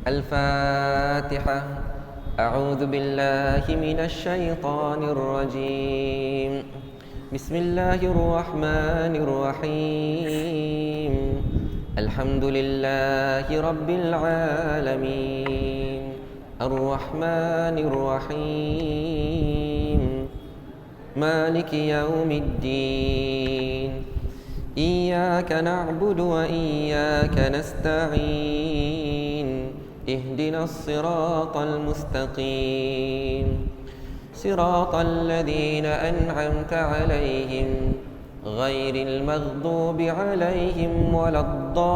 الفاتحة. أعوذ بالله من الشيطان الرجيم. بسم الله الرحمن الرحيم. الحمد لله رب العالمين الرحمن الرحيم مالك يوم الدين إياك نعبد وإياك نستعين اهدنا الصراط المستقيم صراط الذين أنعمت عليهم غير المغضوب عليهم ولا الضالين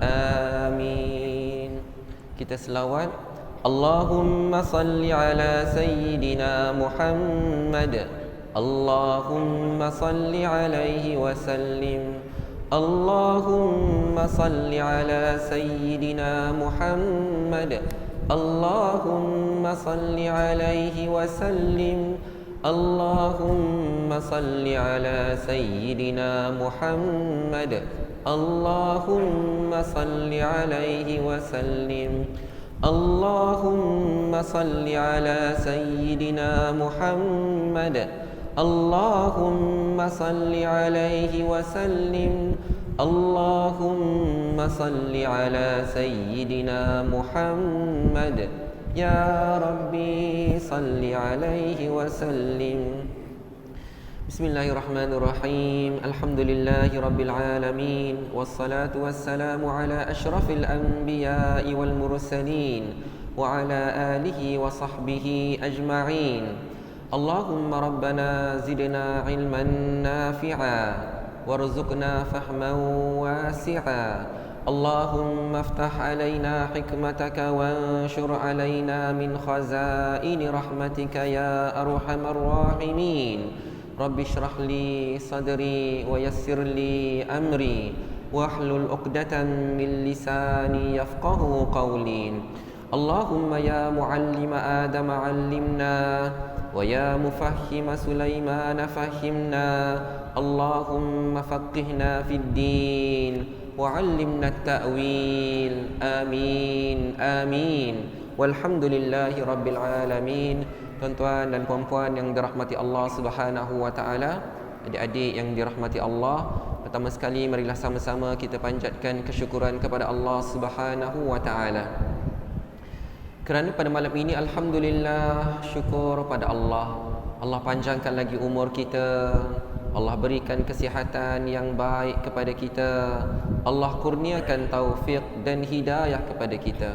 آمين. Kita selawat. Allahumma salli ala Sayyidina Muhammad. Allahumma salli alaihi wa sallim. Allahumma salli ala Sayyidina Muhammad. Allahumma salli alaihi wa sallim. Allahumma salli ala Sayyidina Muhammad. Allahumma salli alaihi wa sallim. Allahumma salli ala Sayyidina Muhammad. Allahumma salli alaihi wa sallim. Allahumma salli ala Sayyidina Muhammad. Ya Rabbi salli alaihi wa sallim. Bismillahirrahmanirrahim. Alhamdulillahi rabbil alamin. Wassalatu wassalamu ala ashrafil anbiya'i wal mursalin wa ala alihi wa sahbihi ajma'in. Allahumma rabbana zidna ilman nafi'a warzuqna fahman wasi'a. Allahumma aftah alaina hikmataka wanshur alaina min khazaini rahmatika ya arhamar rahimin. Rabbi shrah li sadri wa yassir li amri wahlul 'uqdatam min lisani yafqahu qawli. Allahumma ya muallima Adam 'allimna wa ya mufahhima Sulaiman fahhimna. Allahumma faqihna fid din wa 'allimna at-ta'wil. Amin amin. Walhamdulillahi rabbil alamin. Tuan-tuan dan puan-puan yang dirahmati Allah Subhanahu wa taala, adik-adik yang dirahmati Allah, pertama sekali marilah sama-sama kita panjatkan kesyukuran kepada Allah Subhanahu wa taala. Kerana pada malam ini alhamdulillah, syukur pada Allah. Allah panjangkan lagi umur kita. Allah berikan kesihatan yang baik kepada kita. Allah kurniakan taufik dan hidayah kepada kita.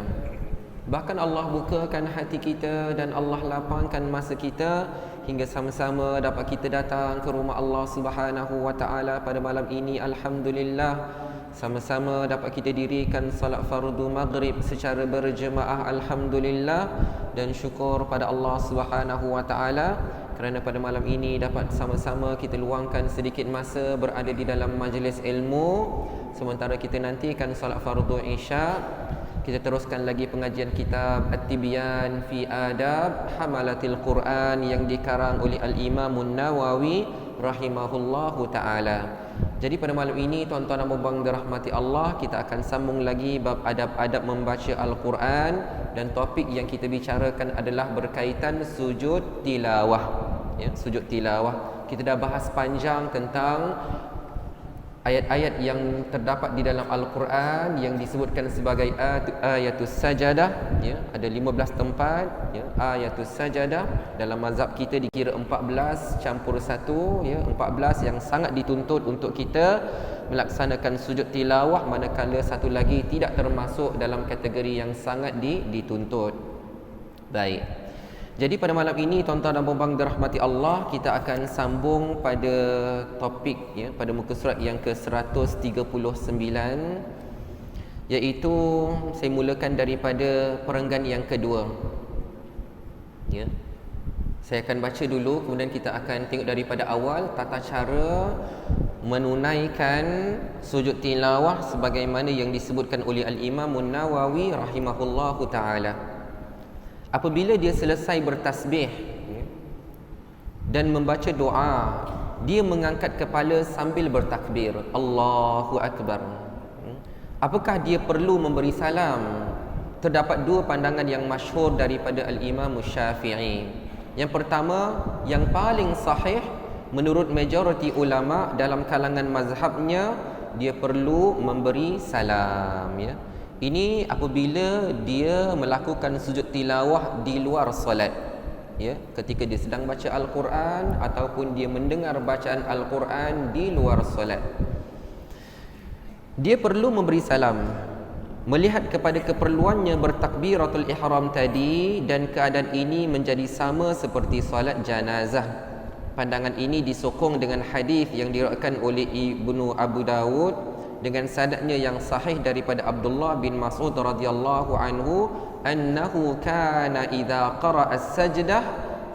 Bahkan Allah bukakan hati kita dan Allah lapangkan masa kita hingga sama-sama dapat kita datang ke rumah Allah Subhanahu wa taala pada malam ini. Alhamdulillah, sama-sama dapat kita dirikan salat fardu maghrib secara berjemaah. Alhamdulillah, dan syukur pada Allah Subhanahu wa taala kerana pada malam ini dapat sama-sama kita luangkan sedikit masa berada di dalam majlis ilmu sementara kita nantikan salat fardu isya. Kita teruskan lagi pengajian kitab At-Tibyan fi Adab Hamalatil Quran yang dikarang oleh Al-Imam An-Nawawi rahimahullahu ta'ala. Jadi pada malam ini tuan-tuan dan puan-puan dirahmati Allah, kita akan sambung lagi bab adab-adab membaca Al-Quran, dan topik yang kita bicarakan adalah berkaitan sujud tilawah. Ya, sujud tilawah. Kita dah bahas panjang tentang ayat-ayat yang terdapat di dalam Al-Quran yang disebutkan sebagai ayatus sajadah, ya, ada 15 tempat, ya, ayatus sajadah. Dalam mazhab kita dikira 14 campur 1, ya, 14 yang sangat dituntut untuk kita melaksanakan sujud tilawah, manakala satu lagi tidak termasuk dalam kategori yang sangat dituntut. Baik. Jadi pada malam ini tuan-tuan dan puan-puan dirahmati Allah, kita akan sambung pada topik, ya, pada muka surat yang ke-139, iaitu saya mulakan daripada perenggan yang kedua. Ya. Saya akan baca dulu, kemudian kita akan tengok daripada awal tata cara menunaikan sujud tilawah sebagaimana yang disebutkan oleh Al-Imam An-Nawawi rahimahullahu ta'ala. Apabila dia selesai bertasbih dan membaca doa dia mengangkat kepala sambil bertakbir, Allahu Akbar. Apakah dia perlu memberi salam? Terdapat dua pandangan yang masyhur daripada Al-Imam Syafi'i. Yang pertama, yang paling sahih menurut majoriti ulama dalam kalangan mazhabnya, dia perlu memberi salam, ya. Ini apabila dia melakukan sujud tilawah di luar solat, ya, ketika dia sedang baca Al-Quran ataupun dia mendengar bacaan Al-Quran di luar solat, dia perlu memberi salam. Melihat kepada keperluannya bertakbiratul ihram tadi, dan keadaan ini menjadi sama seperti solat janazah. Pandangan ini disokong dengan hadis yang diriwayatkan oleh Ibnu Abu Dawud dengan sanadnya yang sahih daripada Abdullah bin Mas'ud radhiyallahu anhu, annahu kana idza qara'a as-sajdah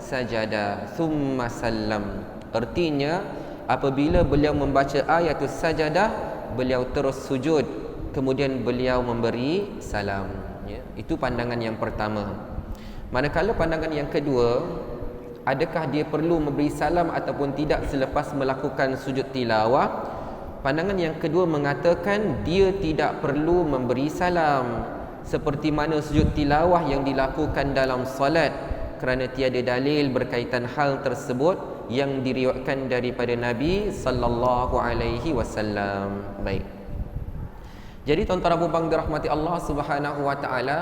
sajada thumma sallam. Artinya, apabila beliau membaca ayatus sajadah, beliau terus sujud, kemudian beliau memberi salam, ya. Itu pandangan yang pertama. Manakala pandangan yang kedua, adakah dia perlu memberi salam ataupun tidak selepas melakukan sujud tilawah? Pandangan yang kedua mengatakan dia tidak perlu memberi salam, seperti mana sujud tilawah yang dilakukan dalam salat, kerana tiada dalil berkaitan hal tersebut yang diriwayatkan daripada Nabi sallallahu alaihi wasallam. Baik. Jadi tuan-tuan Abu Bang dirahmati Allah Subhanahu wa taala,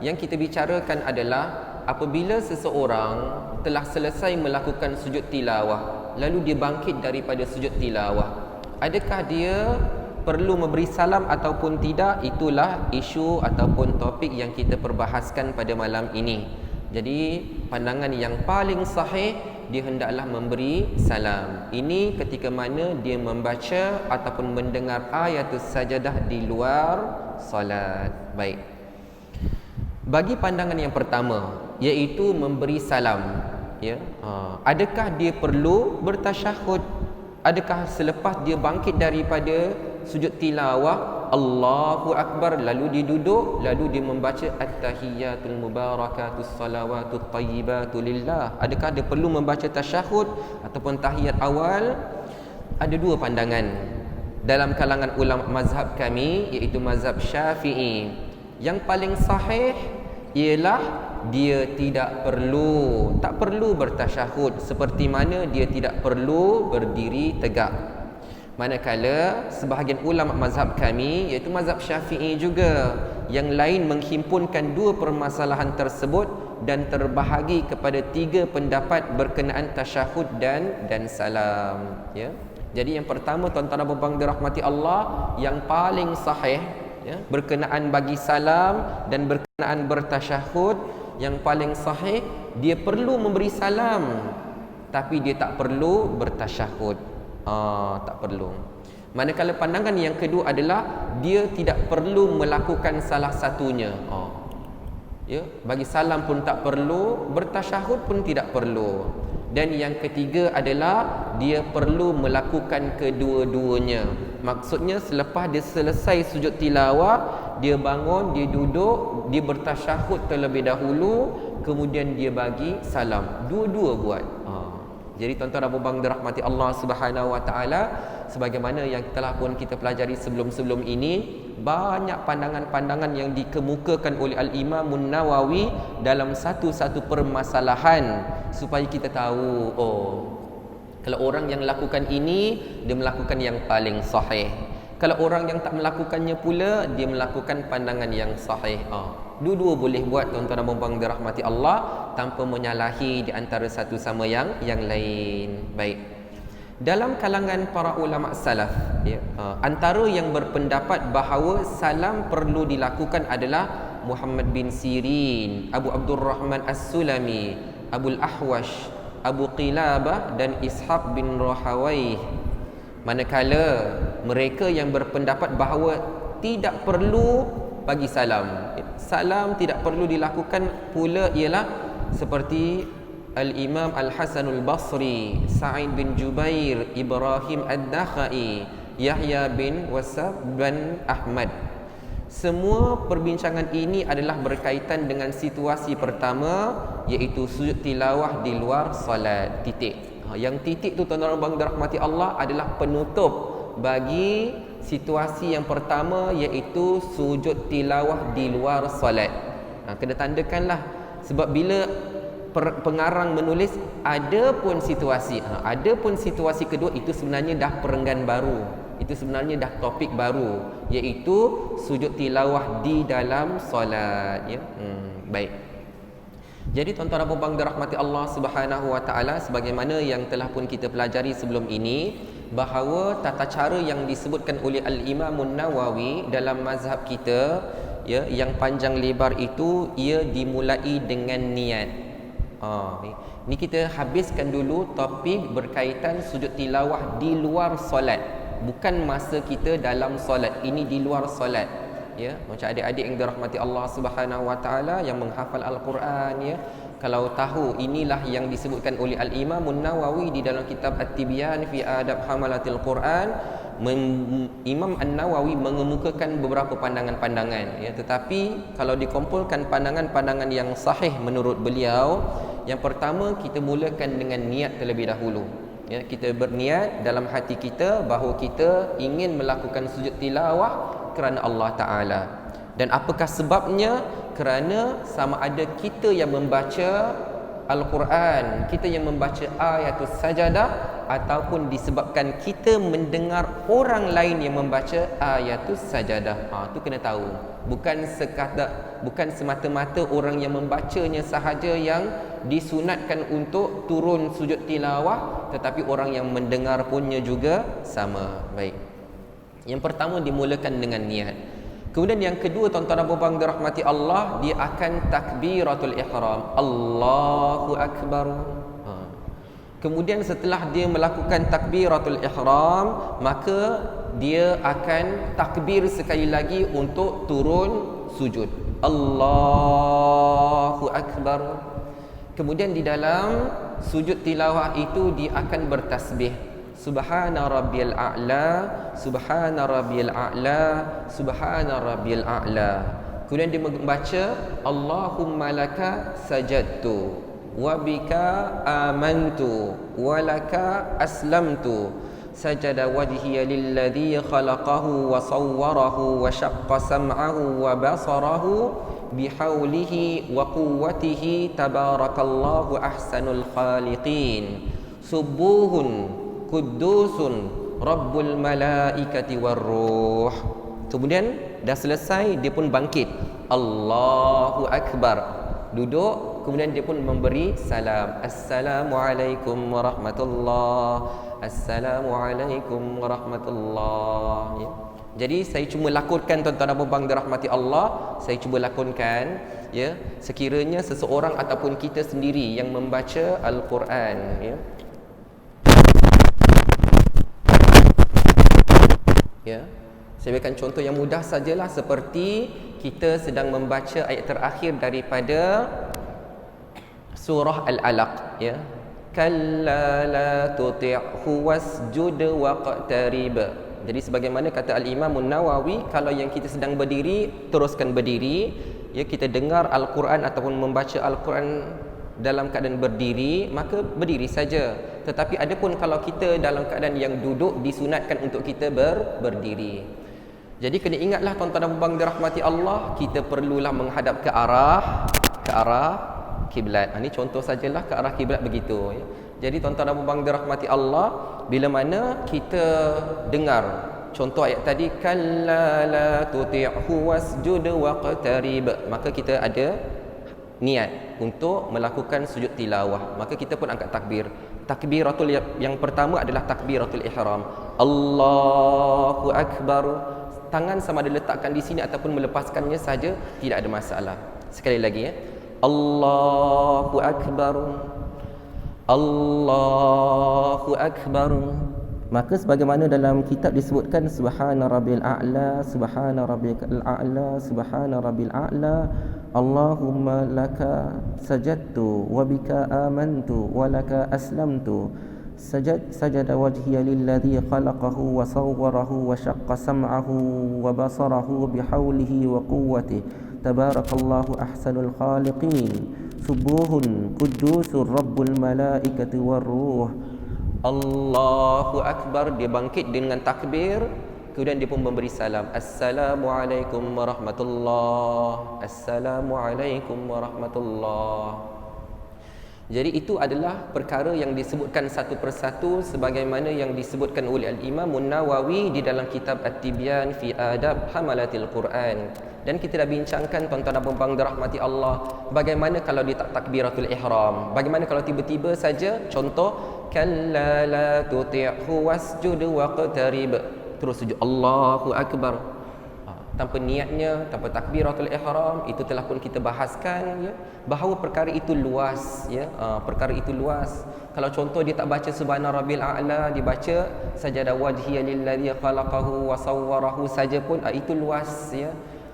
yang kita bicarakan adalah apabila seseorang telah selesai melakukan sujud tilawah, lalu dia bangkit daripada sujud tilawah, adakah dia perlu memberi salam ataupun tidak? Itulah isu ataupun topik yang kita perbahaskan pada malam ini. Jadi pandangan yang paling sahih, dia hendaklah memberi salam. Ini ketika mana dia membaca ataupun mendengar ayatus sajadah di luar salat. Baik. Bagi pandangan yang pertama, iaitu memberi salam, ya, adakah dia perlu bertasyahud? Adakah selepas dia bangkit daripada sujud tilawah, Allahu Akbar, lalu dia duduk, lalu dia membaca at-tahiyyatul mubarakatus salawatut tayyibatu lillah, adakah dia perlu membaca tasyahud ataupun tahiyat awal? Ada dua pandangan dalam kalangan ulama mazhab kami, iaitu mazhab Syafi'i. Yang paling sahih ialah dia tak perlu bertasyahud, seperti mana dia tidak perlu berdiri tegak. Manakala sebahagian ulama mazhab kami, iaitu mazhab Syafi'i juga, yang lain menghimpunkan dua permasalahan tersebut dan terbahagi kepada tiga pendapat berkenaan tasyahud dan salam, ya. Jadi yang pertama, tuan-tuan dan puan-puan dirahmati Allah, yang paling sahih, ya, berkenaan bagi salam dan berkenaan bertasyahud, yang paling sahih dia perlu memberi salam, tapi dia tak perlu bertasyahud. Tak perlu. Manakala pandangan yang kedua adalah dia tidak perlu melakukan salah satunya. Ya, bagi salam pun tak perlu, bertasyahud pun tidak perlu. Dan yang ketiga adalah dia perlu melakukan kedua-duanya. Maksudnya selepas dia selesai sujud tilawah, dia bangun, dia duduk, dia bertasyahud terlebih dahulu, kemudian dia bagi salam. Dua-dua buat. Jadi tuan-tuan Abu Bang dirahmati Allah Subhanahu wa taala, sebagaimana yang telah pun kita pelajari sebelum-sebelum ini, banyak pandangan-pandangan yang dikemukakan oleh Al-Imam Nawawi dalam satu-satu permasalahan, supaya kita tahu, kalau orang yang lakukan ini, dia melakukan yang paling sahih. Kalau orang yang tak melakukannya pula, dia melakukan pandangan yang sahih. Dua-dua boleh buat, tuan-tuan dan puan-puan dirahmati Allah, tanpa menyalahi di antara satu sama yang lain. Baik. Dalam kalangan para ulama salaf, ya, antara yang berpendapat bahawa salam perlu dilakukan adalah Muhammad bin Sirin, Abu Abdurrahman As-Sulami, Abul Ahwash, Abu Qilabah dan Ishaq bin Rahawayh. Manakala mereka yang berpendapat bahawa tidak perlu bagi salam, salam tidak perlu dilakukan pula, ialah seperti Al-Imam Al-Hasanul Basri, Sa'id bin Jubair, Ibrahim Ad-Dakhai, Yahya bin Wasab bin Ahmad. Semua perbincangan ini adalah berkaitan dengan situasi pertama, iaitu sujud tilawah di luar salat. Titik. Yang titik tu tuan-tuan abang dirahmati Allah adalah penutup bagi situasi yang pertama, iaitu sujud tilawah di luar solat. Kena tandakanlah, sebab bila pengarang menulis ada pun situasi kedua, itu sebenarnya dah perenggan baru, itu sebenarnya dah topik baru, iaitu sujud tilawah di dalam solat, ya. Baik. Jadi tuan-tuan dan puan-puan dirahmati Allah Subhanahu wa taala, sebagaimana yang telah pun kita pelajari sebelum ini, bahawa tata cara yang disebutkan oleh Al-Imam An-Nawawi dalam mazhab kita, ya, yang panjang lebar itu, ia dimulai dengan niat. Ni kita habiskan dulu topik berkaitan sujud tilawah di luar solat, bukan masa kita dalam solat. Ini di luar solat, ya. Macam adik-adik yang dirahmati Allah Subhanahu wa taala yang menghafal Al-Quran, ya, kalau tahu inilah yang disebutkan oleh Al-Imam An-Nawawi di dalam kitab At-Tibyan fi Adab Hamalatil Quran. Imam An-Nawawi mengemukakan beberapa pandangan-pandangan, ya, tetapi kalau dikumpulkan pandangan-pandangan yang sahih menurut beliau, yang pertama kita mulakan dengan niat terlebih dahulu, ya. Kita berniat dalam hati kita bahawa kita ingin melakukan sujud tilawah kerana Allah Ta'ala. Dan apakah sebabnya? Kerana sama ada kita yang membaca Al-Quran, kita yang membaca ayatus sajadah, ataupun disebabkan kita mendengar orang lain yang membaca ayatus sajadah. Itu kena tahu. Bukan semata-mata orang yang membacanya sahaja yang disunatkan untuk turun sujud tilawah, tetapi orang yang mendengar punnya juga sama. Baik. Yang pertama dimulakan dengan niat. Kemudian yang kedua, tuan-tuan dan puan-puan dirahmati Allah, dia akan takbiratul ihram, Allahu Akbar. Kemudian setelah dia melakukan takbiratul ihram, maka dia akan takbir sekali lagi untuk turun sujud, Allahu Akbar. Kemudian di dalam sujud tilawah itu dia akan bertasbih, Subhana rabbiyal a'la, Subhana rabbiyal a'la, Subhana rabbiyal a'la. Kemudian dia membaca Allahumma laka sajadtu wa bika amantu wa laka aslamtu, sajada wajhiya lilladhi khalaqahu wa sawwarahu wa syaqqa sam'ahu wa basarahu bihaulihi wa quwwatihi, tabarakallahu ahsanul khaliqin, subuhun Qudusun Rabbul Malaikati Warruh. Kemudian dah selesai, dia pun bangkit, Allahu Akbar, duduk. Kemudian dia pun memberi salam, Assalamualaikum warahmatullahi, Assalamualaikum warahmatullahi, ya. Jadi saya cuma lakonkan, tuan-tuan dan puan-puan dirahmati Allah, saya cuba lakonkan, ya, sekiranya seseorang ataupun kita sendiri yang membaca Al-Quran, ya. Ya, saya berikan contoh yang mudah sajalah, seperti kita sedang membaca ayat terakhir daripada surah Al-Alaq, ya. Kalla la tuti'hu wasjud waqtarib. Jadi sebagaimana kata Al-Imam An-Nawawi, kalau yang kita sedang berdiri, teruskan berdiri, ya. Kita dengar Al-Quran ataupun membaca Al-Quran dalam keadaan berdiri, maka berdiri saja. Tetapi adapun kalau kita dalam keadaan yang duduk, disunatkan untuk kita berdiri. Jadi kena ingatlah, tuan-tuan dan puan dirahmati Allah, kita perlulah menghadap ke arah kiblat. Ini contoh sajalah, ke arah kiblat begitu, ya. Jadi tuan-tuan dan puan dirahmati Allah, bila mana kita dengar contoh ayat tadi, kalla la tuti'hu wasjud waqtarib, maka kita ada niat untuk melakukan sujud tilawah, maka kita pun angkat takbir. Takbiratul yang pertama adalah takbiratul ihram, Allahu Akbar. Tangan sama ada letakkan di sini ataupun melepaskannya saja, tidak ada masalah. Sekali lagi, ya, Allahu Akbar, Allahu Akbar. Maka sebagaimana dalam kitab disebutkan, Subhana rabbil a'la, Subhana rabbil a'la, Subhana rabbil a'la, Allahumma laka sajadtu wa bika amantu wa laka aslamtu, sajada wajhiya lilladhi khalaqahu wa sawwarahu wa syaqqa sam'ahu wa basarahu bihaulihi wa quwwatihi, tabarakallahu ahsanul khaliqin, subuhun quddusur rabbul malaikati warruh, Allahu Akbar, dia bangkit dengan takbir, kemudian dia pun memberi salam, Assalamualaikum warahmatullahi, Assalamualaikum warahmatullahi. Jadi itu adalah perkara yang disebutkan satu persatu sebagaimana yang disebutkan oleh Al-Imam An-Nawawi di dalam kitab At-Tibyan fi Adab Hamalatil Quran. Dan kita dah bincangkan, tuan-tuan dan puan-puan dirahmati Allah, bagaimana kalau dia tak takbiratul ihram, bagaimana kalau tiba-tiba saja, contoh, kalla la tuti'hu wasjud waqtarib, terus sujud Allahu Akbar, tanpa niatnya, tanpa takbiratul ihram. Itu telah pun kita bahaskan, ya, bahawa perkara itu luas, ya, perkara itu luas. Kalau contoh dia tak baca subhana rabbil a'la, dia baca sajada wajhiya lilladzi khalaqahu wa sawwarahu saja pun, itu luas, ya.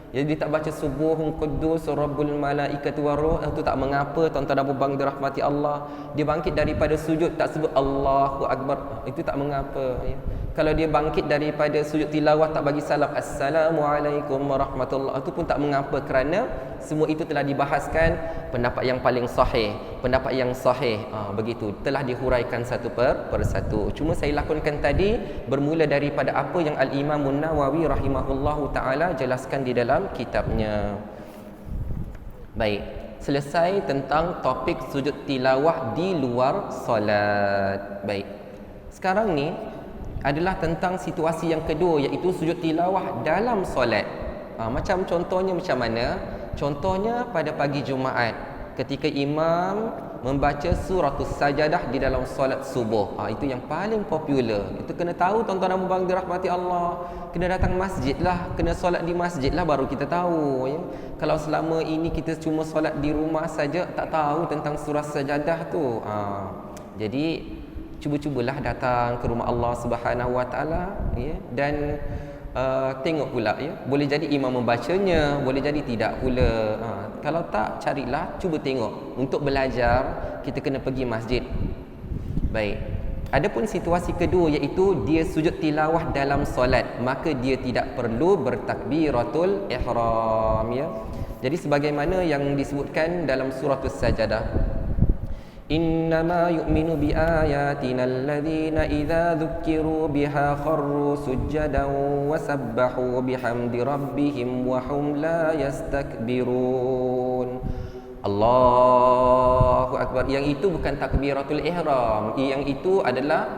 Jadi dia tak baca subuhun quddus rabbul malaikati waruh, itu tak mengapa, tuan-tuan dan puan-puan dirahmati Allah. Dia bangkit daripada sujud tak sebut Allahu Akbar, itu tak mengapa, ya. Kalau dia bangkit daripada sujud tilawah tak bagi salam Assalamualaikum warahmatullahi, itu pun tak mengapa, kerana semua itu telah dibahaskan. Pendapat yang paling sahih, pendapat yang sahih, begitu, telah dihuraikan satu per satu. Cuma saya lakonkan tadi bermula daripada apa yang Al-Imam An-Nawawi rahimahullahu ta'ala jelaskan di dalam kitabnya. Baik, selesai tentang topik sujud tilawah di luar solat. Baik, sekarang ni adalah tentang situasi yang kedua, iaitu sujud tilawah dalam solat. Macam contohnya macam mana? Contohnya pada pagi Jumaat, ketika imam membaca suratul sajadah di dalam solat subuh. Itu yang paling popular. Itu kena tahu, tuan-tuan dan puan-puan dirahmati Allah. Kena datang masjid lah, kena solat di masjid lah, baru kita tahu, ya. Kalau selama ini kita cuma solat di rumah saja, tak tahu tentang surah sajadah tu. Jadi cuba-cubalah datang ke rumah Allah Subhanahu Wa Taala, ya, dan tengok pula, ya. Boleh jadi imam membacanya, boleh jadi tidak pula. Kalau tak, carilah, cuba tengok. Untuk belajar kita kena pergi masjid. Baik. Adapun situasi kedua, iaitu dia sujud tilawah dalam solat, maka dia tidak perlu bertakbiratul ihram, ya. Jadi sebagaimana yang disebutkan dalam suratul sajadah, Innama yu'minu bi ayatina alladhina idza dzukkiru biha kharru sujjadan wa sabbahu bihamdi rabbihim wa hum la yastakbirun. Allahu Akbar. Yang itu bukan takbiratul ihram, yang itu adalah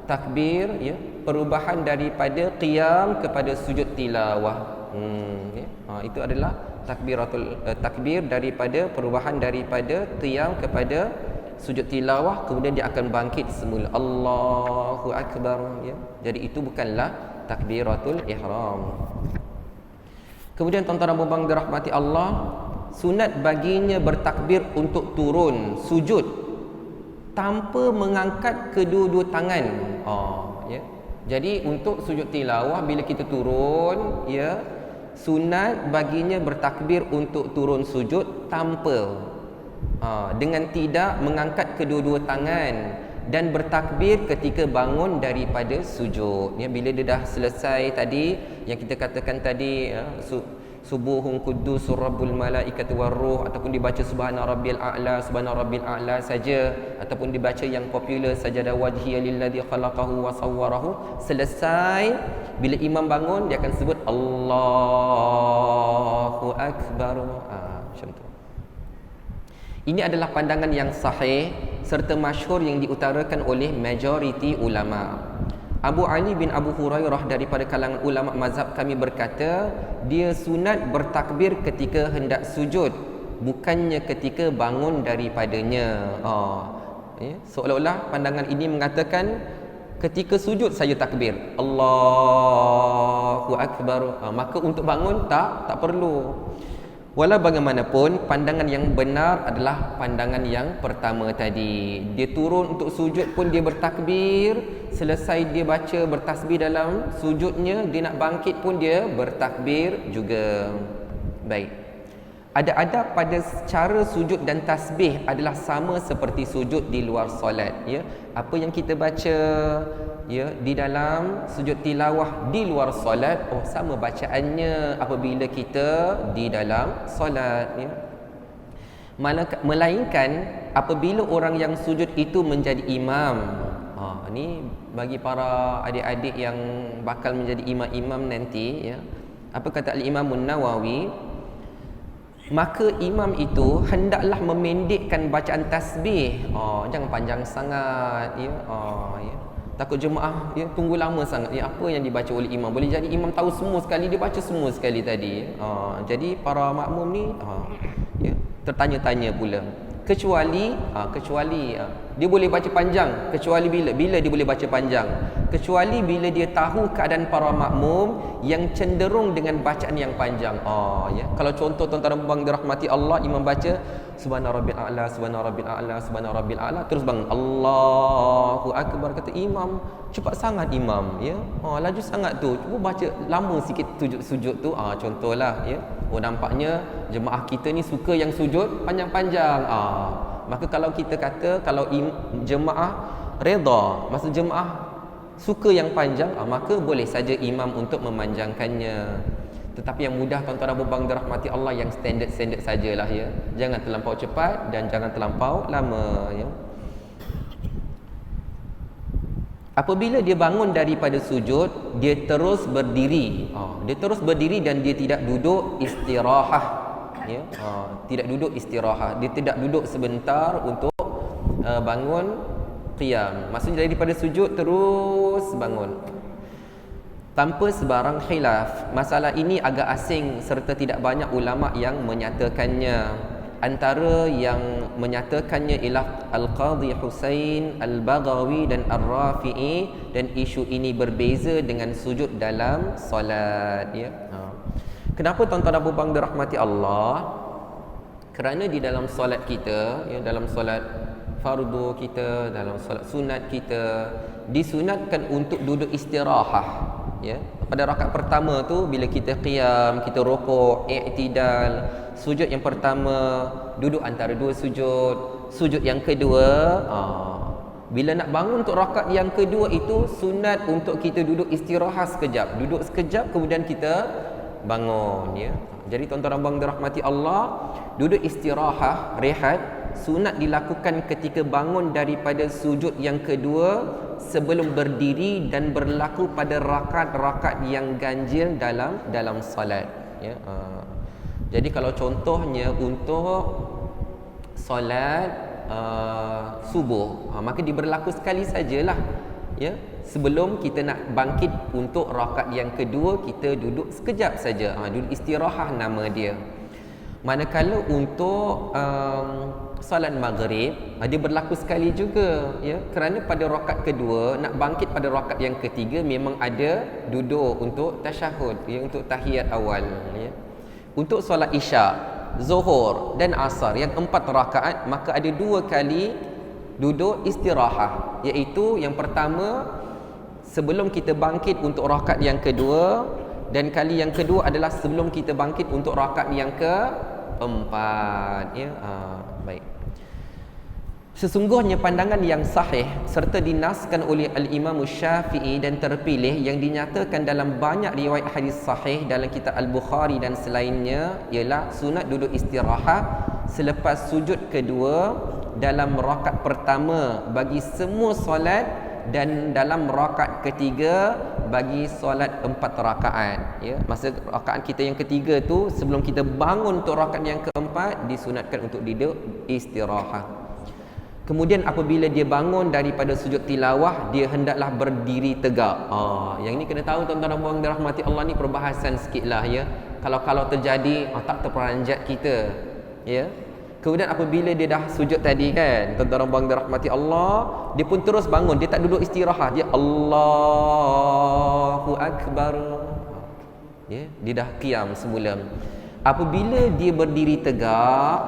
takbir, ya, perubahan daripada qiyam kepada sujud tilawah. Itu adalah takbir daripada perubahan daripada qiyam kepada sujud tilawah, kemudian dia akan bangkit semula Allahu Akbar, ya. Jadi itu bukanlah takbiratul ihram. Kemudian tuan-tuan dan puan-puan dirahmati Allah, sunat baginya bertakbir untuk turun sujud tanpa mengangkat kedua-dua tangan. Ya. Jadi untuk sujud tilawah, bila kita turun, ya, sunat baginya bertakbir untuk turun sujud tanpa dengan tidak mengangkat kedua-dua tangan, dan bertakbir ketika bangun daripada sujud, ya. Bila dia dah selesai tadi yang kita katakan tadi, ya, subuhun quddus rabbul malaikati waruh, ataupun dibaca subhana rabbil a'la saja, ataupun dibaca yang popular sajada wajhiya lilladzi khalaqahu wa sawwarahu. Selesai, bila imam bangun, dia akan sebut Allahu Akbar. Macam tu. Ini adalah pandangan yang sahih serta masyhur yang diutarakan oleh majoriti ulama. Abu Ali bin Abu Hurairah daripada kalangan ulama mazhab kami berkata, dia sunat bertakbir ketika hendak sujud, bukannya ketika bangun daripadanya. Ya, seolah-olah pandangan ini mengatakan ketika sujud saja takbir Allahu Akbar, maka untuk bangun tak perlu. Walau bagaimanapun, pandangan yang benar adalah pandangan yang pertama tadi. Dia turun untuk sujud pun dia bertakbir, selesai dia baca bertasbih dalam sujudnya, dia nak bangkit pun dia bertakbir juga. Baik. Adab pada cara sujud dan tasbih adalah sama seperti sujud di luar solat, ya. Apa yang kita baca, ya, di dalam sujud tilawah di luar solat, sama bacaannya apabila kita di dalam solat, ya. Melainkan apabila orang yang sujud itu menjadi imam, Ni bagi para adik-adik yang bakal menjadi imam-imam nanti, ya. Apa kata Al-Imam Nawawi? Maka imam itu hendaklah memendekkan bacaan tasbih. Jangan panjang sangat, ya. Ya. Takut jemaah tunggu lama sangat. Apa yang dibaca oleh imam? Boleh jadi imam tahu semua sekali, dia baca semua sekali tadi. Jadi para makmum ni tertanya-tanya pula. Kecuali dia boleh baca panjang. Kecuali bila dia boleh baca panjang? Kecuali bila dia tahu keadaan para makmum yang cenderung dengan bacaan yang panjang. Kalau contoh tuan-tuan bang dirahmati Allah, imam baca subhana rabbil a'la, subhana rabbil a'la, subhana rabbil a'la, terus bangun Allahu akbar, kata imam cepat sangat imam, ya. Laju sangat tu, cuba baca lama sikit sujud tu. Contohlah, ya. Nampaknya jemaah kita ni suka yang sujud panjang-panjang. Maka kalau kita kata kalau jemaah redha, maksud jemaah suka yang panjang, maka boleh saja imam untuk memanjangkannya. Tetapi yang mudah tuan-tuan Abu Bang dirahmati Allah, yang standard sajalah, ya. Jangan terlampau cepat dan jangan terlampau lama, ya. Apabila dia bangun daripada sujud, dia terus berdiri. Dia terus berdiri dan dia tidak duduk istirahah, ya. Tidak duduk istirahah. Dia tidak duduk sebentar untuk bangun qiyam. Maksudnya daripada sujud terus bangun tanpa sebarang khilaf. Masalah ini agak asing serta tidak banyak ulama yang menyatakannya. Antara yang menyatakannya ialah Al-Qadhi Husain Al-Baghawi dan Ar-Rafi'i, dan isu ini berbeza dengan sujud dalam solat, ya. Kenapa tuan-tuan Abu Bang dirahmati Allah? Kerana di dalam solat kita, ya, dalam solat fardu kita, dalam solat sunat kita, disunatkan untuk duduk istirahah, ya. Pada rakaat pertama tu bila kita qiyam, kita rukuk, i'tidal, sujud yang pertama duduk antara dua sujud. Sujud yang kedua, bila nak bangun untuk rakaat yang kedua itu sunat untuk kita duduk istirahat sekejap. Duduk sekejap kemudian kita bangun, ya. Jadi tuan-tuan abang dirahmati Allah, duduk istirahat, rehat, sunat dilakukan ketika bangun daripada sujud yang kedua sebelum berdiri dan berlaku pada rakaat-rakaat yang ganjil dalam salat, ya. Jadi kalau contohnya untuk solat subuh, maka diberlaku sekali sajalah, ya. Sebelum kita nak bangkit untuk rakaat yang kedua, kita duduk sekejap saja, duduk istirahat nama dia. Manakala untuk solat maghrib, dia berlaku sekali juga, ya. Kerana pada rakaat kedua nak bangkit pada rakaat yang ketiga memang ada duduk untuk tasyahud, ya, untuk tahiyat awal, ya. Untuk solat isyak, zuhur dan asar yang 4 rakaat, maka ada 2 kali duduk istirahat, iaitu yang pertama sebelum kita bangkit untuk rakaat yang kedua, dan kali yang kedua adalah sebelum kita bangkit untuk rakaat yang keempat, ya. Baik. Sesungguhnya pandangan yang sahih serta dinaskan oleh Al-Imam Syafi'i dan terpilih yang dinyatakan dalam banyak riwayat hadis sahih dalam kitab Al-Bukhari dan selainnya ialah sunat duduk istirahat selepas sujud kedua dalam rakaat pertama bagi semua solat, dan dalam rakaat ketiga bagi solat 4 rakaat, ya. Masa rakaat kita yang ketiga tu sebelum kita bangun untuk rakaat yang keempat disunatkan untuk duduk istirahat. Kemudian apabila dia bangun daripada sujud tilawah, dia hendaklah berdiri tegak. Yang ni kena tahu tuan-tuan dan puan dirahmati Allah, ni perbahasan sikitlah, ya. Kalau terjadi tak terperanjat kita, ya. Kemudian apabila dia dah sujud tadi kan, tuan-tuan dan puan dirahmati Allah, dia pun terus bangun, dia tak duduk istirahat, dia Allahu akbar. Ya, dia dah qiyam semula. Apabila dia berdiri tegak,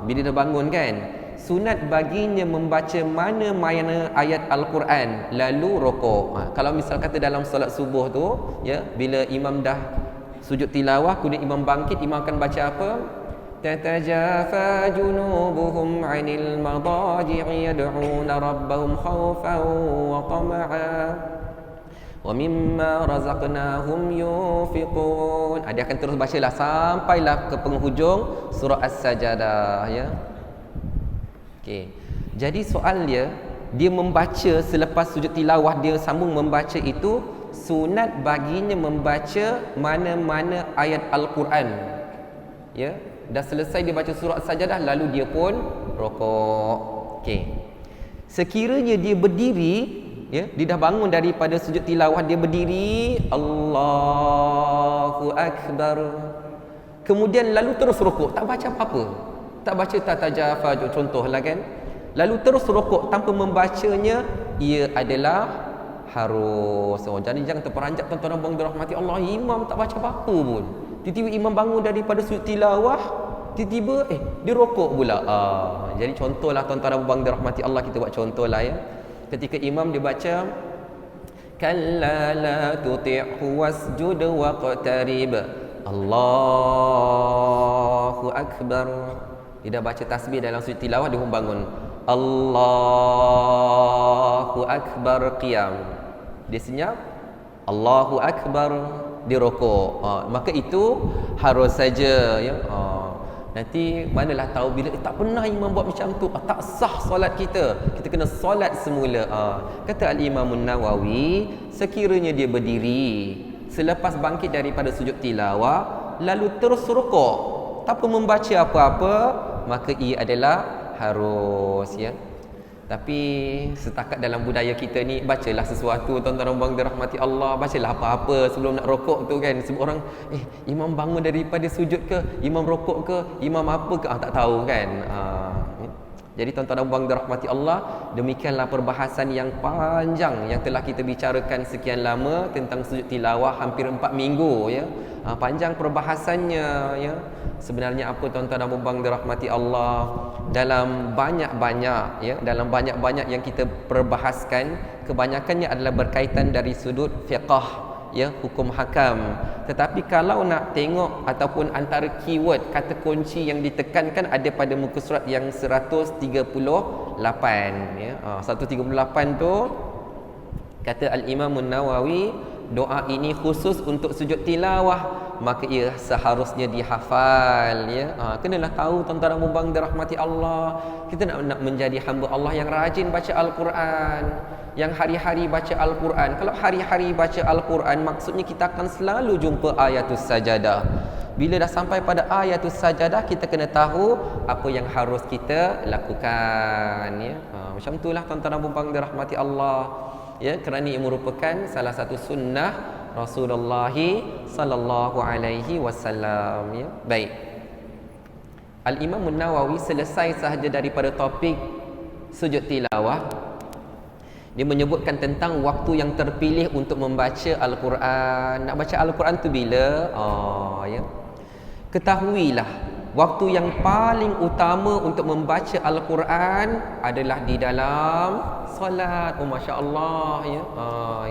bila dah bangun kan, sunat baginya membaca mana-mana ayat Al-Quran lalu rukuk. Kalau misal kata dalam solat subuh tu, ya, bila imam dah sujud tilawah kemudian imam bangkit, imam akan baca apa? Tatajafa junubuhum 'anil madaji'i yad'una rabbahum khaufan wa tama'a wa mimma razaqnahum yunfiqun. Dia akan terus bacalah sampailah ke penghujung surah As-Sajdah, ya. Okey. Jadi soal dia, dia membaca selepas sujud tilawah, dia sambung membaca itu sunat baginya membaca mana-mana ayat Al-Quran. Ya, dah selesai dia baca surah Sajadah, lalu dia pun rokok. Okey. Sekiranya dia berdiri, ya, dia dah bangun daripada sujud tilawah, dia berdiri, Allahu Akbar. Kemudian lalu terus rokok, tak baca apa-apa. Tak baca tatajafa, contohlah kan. Lalu terus rokok tanpa membacanya, ia adalah harus. Jadi jangan terperanjat tuan-tuan dan puan dirahmati Allah. Imam tak baca apa-apa pun. Tiba-tiba imam bangun daripada sujud tilawah, tiba-tiba dia rokok pula. Jadi contohlah tuan-tuan dan puan dirahmati Allah, kita buat contohlah ya. Ketika imam dia baca kalla la tuti'hu wasjud waqtarib, Allahu Akbar. Dia dah baca tasbih dalam sujud tilawah, dia pun bangun, Allahu Akbar, qiyam. Dia senyap, Allahu Akbar, dia rokok. Maka itu harus saja ya. Nanti manalah tahu bila tak pernah imam buat macam tu, tak sah solat kita. Kita kena solat semula. Kata Al-Imam An-Nawawi, sekiranya dia berdiri selepas bangkit daripada sujud tilawah lalu terus rokok tanpa membaca apa-apa, maka ia adalah harus ya. Tapi setakat dalam budaya kita ni, bacalah sesuatu tuan-tuan dan puan dirahmati Allah, bacalah apa-apa sebelum nak rokok tu kan. Sebab orang imam bangun daripada sujud ke, imam rokok ke, imam apa ke, tak tahu kan. Jadi tuan-tuan dan puan dirahmati Allah, demikianlah perbahasan yang panjang yang telah kita bicarakan sekian lama tentang sujud tilawah, hampir 4 minggu ya. Panjang perbahasannya ya. Sebenarnya apa tuan-tuan dan puan dirahmati Allah, dalam banyak-banyak ya, dalam banyak-banyak yang kita perbahaskan, kebanyakannya adalah berkaitan dari sudut fiqh ya, hukum hakam. Tetapi kalau nak tengok ataupun antara keyword, kata kunci yang ditekankan ada pada muka surat yang 138 ya. 138 tu kata Al-Imam An-Nawawi, doa ini khusus untuk sujud tilawah, maka ia seharusnya dihafal ya. Kenalah tahu tuan-tuan dan puan dirahmati Allah, kita nak menjadi hamba Allah yang rajin baca Al-Quran, yang hari-hari baca Al-Quran. Kalau hari-hari baca Al-Quran, maksudnya kita akan selalu jumpa ayatus sajadah. Bila dah sampai pada ayatus sajadah, kita kena tahu apa yang harus kita lakukan ya. Macam itulah tuan-tuan dan puan dirahmati Allah ya, kerana ia merupakan salah satu sunnah Rasulullah sallallahu alaihi wasallam ya. Baik. Al-Imam An-Nawawi selesai sahaja daripada topik sujud tilawah, dia menyebutkan tentang waktu yang terpilih untuk membaca Al-Quran. Nak baca Al-Quran tu bila? Ya. Ketahuilah, waktu yang paling utama untuk membaca Al-Quran adalah di dalam solat. Masya-Allah ya.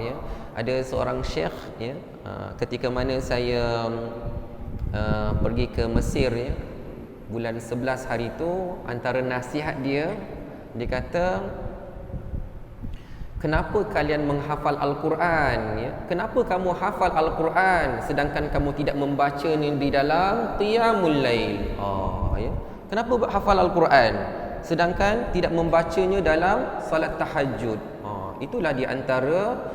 Ya. Ada seorang syekh ya, ketika mana saya pergi ke Mesir ya, bulan 11 hari tu, antara nasihat dia, dia kata, kenapa kalian menghafal Al-Quran ya? Kenapa kamu hafal Al-Quran sedangkan kamu tidak membacanya di dalam qiyamul lail? Ya. Kenapa hafal Al-Quran sedangkan tidak membacanya dalam salat tahajud? Itulah di antara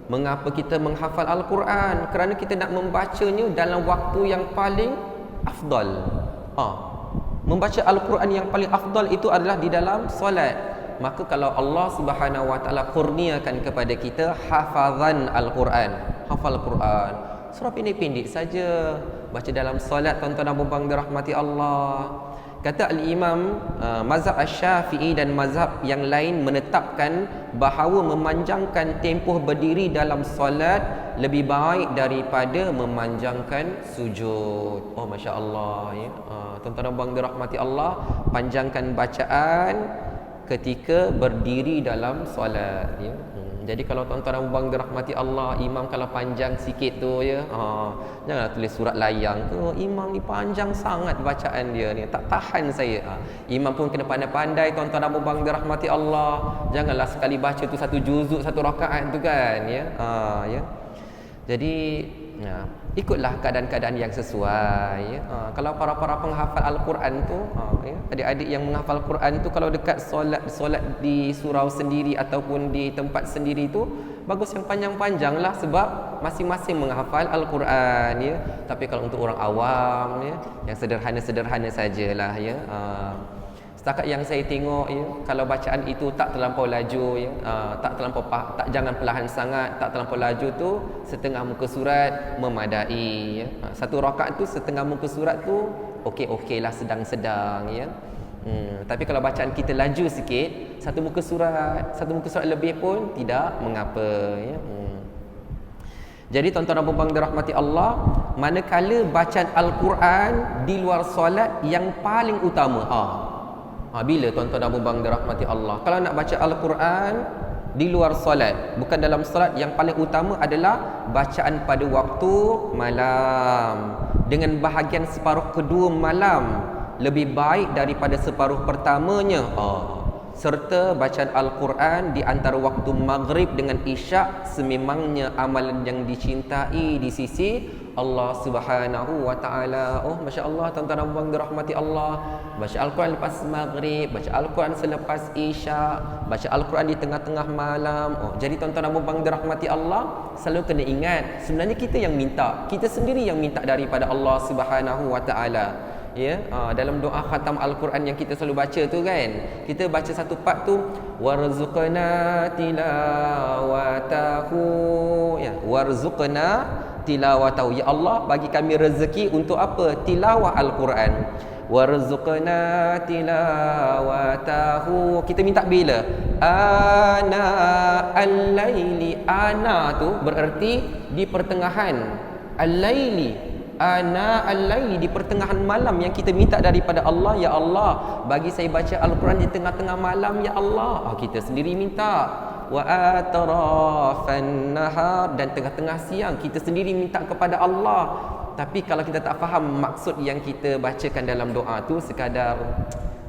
mengapa kita menghafal Al-Quran, kerana kita nak membacanya dalam waktu yang paling afdal. Membaca Al-Quran yang paling afdal itu adalah di dalam solat. Maka kalau Allah Subhanahu wa taala kurniakan kepada kita hafazan Al-Quran, hafal Al-Quran, surah pendek-pendek saja, baca dalam solat tuan-tuan dan puan dirahmati Allah. Kata Al-Imam mazhab Asy-Syafi'i dan mazhab yang lain menetapkan bahawa memanjangkan tempoh berdiri dalam solat lebih baik daripada memanjangkan sujud. Masya-Allah ya. Tuan-tuan dan puan dirahmati Allah, panjangkan bacaan ketika berdiri dalam solat ya. Jadi kalau tuan-tuan dan puan dirahmati Allah, imam kalau panjang sikit tu ya, janganlah tulis surat layang ke, imam ni panjang sangat bacaan dia ni, tak tahan saya. Imam pun kena pandai-pandai tuan-tuan dan puan dirahmati Allah. Janganlah sekali baca tu satu juzuk, satu rakaat tu kan ya. Ya. Jadi ikutlah keadaan-keadaan yang sesuai ya. Kalau para penghafal Al-Quran tu ya, adik-adik yang menghafal Quran tu kalau dekat solat di surau sendiri ataupun di tempat sendiri tu bagus yang panjang-panjang lah, sebab masing-masing menghafal Al-Quran ya. Tapi kalau untuk orang awam ya, yang sederhana-sederhana sajalah ya. Setakat yang saya tengok ya, kalau bacaan itu tak terlampau laju ya, jangan perlahan sangat, tak terlampau laju tu setengah muka surat memadai ya. Satu rakaat tu setengah muka surat tu okey lah, sedang-sedang ya. Tapi kalau bacaan kita laju sikit, satu muka surat lebih pun tidak mengapa ya. Jadi tuan-tuan dan puan-puan dirahmati Allah, manakala bacaan Al-Quran di luar solat yang paling utama. Bila tuan-tuan dan puan-puan dirahmati Allah, kalau nak baca Al-Quran di luar solat, bukan dalam solat, yang paling utama adalah bacaan pada waktu malam, dengan bahagian separuh kedua malam lebih baik daripada separuh pertamanya. Serta bacaan Al-Quran di antara waktu maghrib dengan isyak sememangnya amalan yang dicintai di sisi Allah Subhanahu wa taala. Masya-Allah tuan-tuan dan puan dirahmati Allah. Baca Al-Quran lepas maghrib, baca Al-Quran selepas isyak, baca Al-Quran di tengah-tengah malam. Jadi tuan-tuan dan puan dirahmati Allah, selalu kena ingat sebenarnya kita yang minta, kita sendiri yang minta daripada Allah Subhanahu wa taala. Ya, dalam doa khatam Al-Quran yang kita selalu baca tu kan, kita baca satu part tu, warzuqna tilawatahu ya, warzuqna tilawatahu, ya Allah bagi kami rezeki untuk apa? Tilawah Al-Quran. Warzuqna tilawatahu, kita minta bila? Ana al-laili, ana tu berarti di pertengahan, al-laili, ana al-laili, di pertengahan malam yang kita minta daripada Allah. Ya Allah bagi saya baca Al-Quran di tengah-tengah malam ya Allah. Kita sendiri minta. Wa atrafan nahar, dan tengah-tengah siang kita sendiri minta kepada Allah. Tapi kalau kita tak faham maksud yang kita bacakan dalam doa tu, sekadar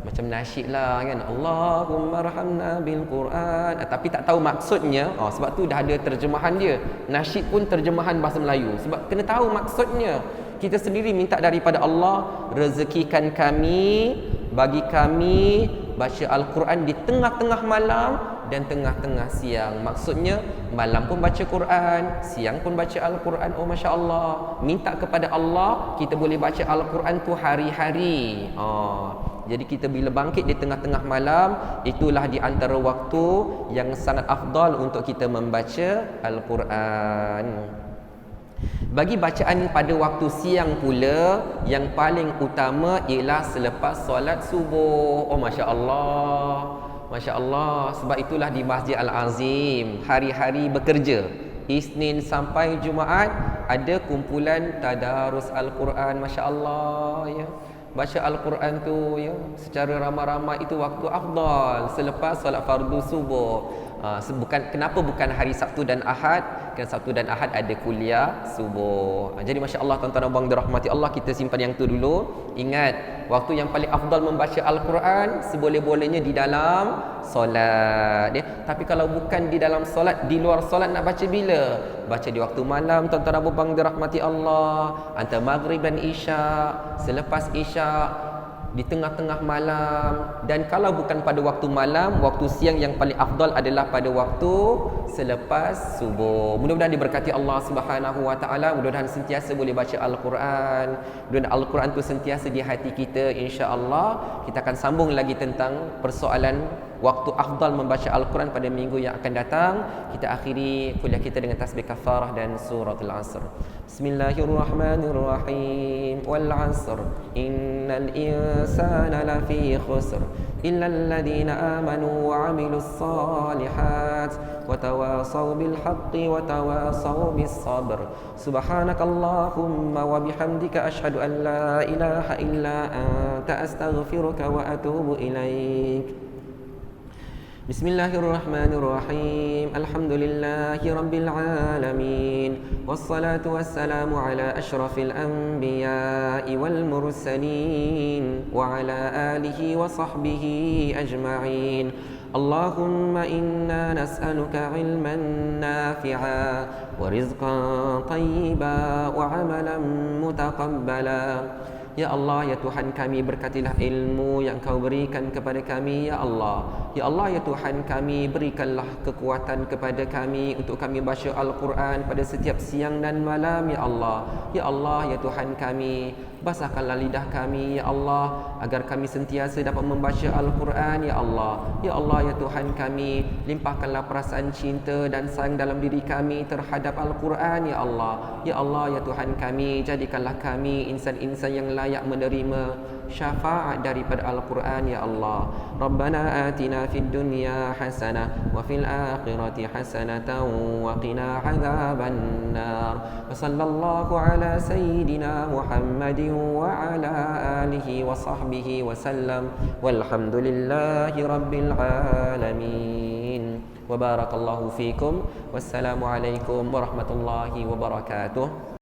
macam nasyid lah kan, Allahumma rahamna bil Quran, tapi tak tahu maksudnya. Sebab tu dah ada terjemahan dia. Nasyid pun terjemahan bahasa Melayu, sebab kena tahu maksudnya. Kita sendiri minta daripada Allah, rezekikan kami, bagi kami baca Al-Quran di tengah-tengah malam dan tengah-tengah siang. Maksudnya malam pun baca Quran, siang pun baca Al-Quran. Masya Allah, minta kepada Allah kita boleh baca Al-Quran tu hari-hari. Jadi kita bila bangkit di tengah-tengah malam, itulah di antara waktu yang sangat afdal untuk kita membaca Al-Quran. Bagi bacaan pada waktu siang pula, yang paling utama ialah selepas solat subuh. Masya Allah, Masya Allah. Sebab itulah di Masjid Al-Azim hari-hari bekerja, Isnin sampai Jumaat ada kumpulan tadarus Al-Quran. Masya Allah ya. Baca Al-Quran tu ya secara ramai-ramai, itu waktu afdal selepas solat fardu subuh. Kenapa bukan hari Sabtu dan Ahad? Kerana Sabtu dan Ahad ada kuliah subuh. Jadi Masya Allah tuan-tuan dan puan dirahmati Allah, kita simpan yang tu dulu. Ingat, waktu yang paling afdal membaca Al-Quran seboleh-bolehnya di dalam solat ya. Tapi kalau bukan di dalam solat, di luar solat nak baca bila? Baca di waktu malam tuan-tuan dan puan dirahmati Allah, antara maghrib dan isyak, selepas isyak, di tengah-tengah malam. Dan kalau bukan pada waktu malam, waktu siang yang paling afdal adalah pada waktu selepas subuh. Mudah-mudahan diberkati Allah Subhanahu wa taala, mudah-mudahan sentiasa boleh baca Al-Quran, mudah-mudahan Al-Quran tu sentiasa di hati kita insya-Allah. Kita akan sambung lagi tentang persoalan waktu afdal membaca Al-Quran pada minggu yang akan datang. Kita akhiri kuliah kita dengan tasbih kafarah dan surah Al-Asr. Bismillahirrahmanirrahim. Wal 'asr innal insana lafi khusr illa alladhina amanu wa 'amilus salihat wa tawasaw bil haqqi wa tawasaw bis sabr. Subhanakallahumma wa bihamdika asyhadu an la ilaha illa anta astaghfiruka wa atubu ilaik. Bismillahirrahmanirrahim. Alhamdulillahi rabbil alamin. Wassalatu wassalamu ala asyrafil anbiya'i wal mursalin wa ala alihi wa sahbihi ajma'in. Allahumma inna nas'aluka ilman nafi'a ورزقا طيبا وعملا متقبلا. Ya Allah, ya Tuhan kami, berkatilah ilmu yang Kau berikan kepada kami, ya Allah. Ya Allah, ya Tuhan kami, berikanlah kekuatan kepada kami untuk kami baca Al-Quran pada setiap siang dan malam, ya Allah. Ya Allah, ya Tuhan kami, basahkanlah lidah kami, ya Allah, agar kami sentiasa dapat membaca Al-Quran, ya Allah. Ya Allah, ya Tuhan kami, limpahkanlah perasaan cinta dan sayang dalam diri kami terhadap Al-Quran, ya Allah. Ya Allah, ya Tuhan kami, jadikanlah kami insan-insan yang layak menerima syafaat daripada Al-Quran, ya Allah. Rabbana atina fid dunya hasanah wa fil akhirati hasanatan wa qina adzaban nar. Wa sallallahu ala sayyidina Muhammadin wa ala alihi wa sahbihi wa sallam. Walhamdulillahi rabbil alamin. Wa barakallahu fikum. Wassalamu alaikum warahmatullahi wabarakatuh.